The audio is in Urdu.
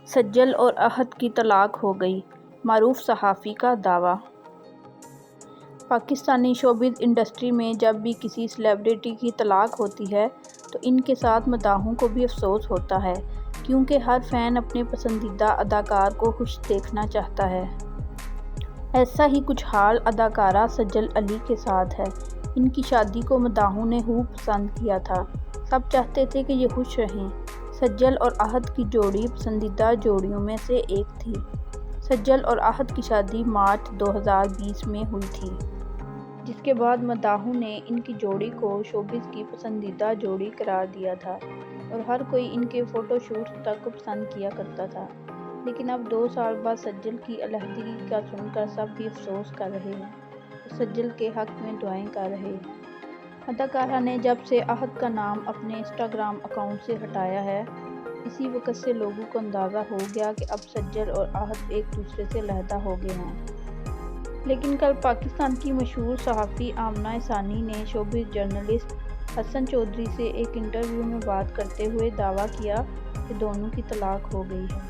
سجل اور احد کی طلاق ہو گئی، معروف صحافی کا دعویٰ۔ پاکستانی شوبز انڈسٹری میں جب بھی کسی سیلیبریٹی کی طلاق ہوتی ہے تو ان کے ساتھ مداحوں کو بھی افسوس ہوتا ہے، کیونکہ ہر فین اپنے پسندیدہ اداکار کو خوش دیکھنا چاہتا ہے۔ ایسا ہی کچھ حال اداکارہ سجل علی کے ساتھ ہے۔ ان کی شادی کو مداحوں نے خوب پسند کیا تھا، سب چاہتے تھے کہ یہ خوش رہیں۔ سجل اور احد کی جوڑی پسندیدہ جوڑیوں میں سے ایک تھی۔ سجل اور احد کی شادی مارچ 2020 میں ہوئی تھی، جس کے بعد مداحوں نے ان کی جوڑی کو شوبز کی پسندیدہ جوڑی قرار دیا تھا اور ہر کوئی ان کے فوٹو شوٹس تک کو پسند کیا کرتا تھا۔ لیکن اب 2 سال بعد سجل کی علیحدگی کا سن کر سب بھی افسوس کر رہے ہیں اور سجل کے حق میں دعائیں کر رہے ہیں۔ اداکارہ نے جب سے احد کا نام اپنے انسٹاگرام اکاؤنٹ سے ہٹایا ہے، اسی وقت سے لوگوں کو اندازہ ہو گیا کہ اب سجل اور احد ایک دوسرے سے علیحدہ ہو گئے ہیں۔ لیکن کل پاکستان کی مشہور صحافی آمنہ احسانی نے شوبز جرنلسٹ حسن چودھری سے ایک انٹرویو میں بات کرتے ہوئے دعویٰ کیا کہ دونوں کی طلاق ہو گئی ہے۔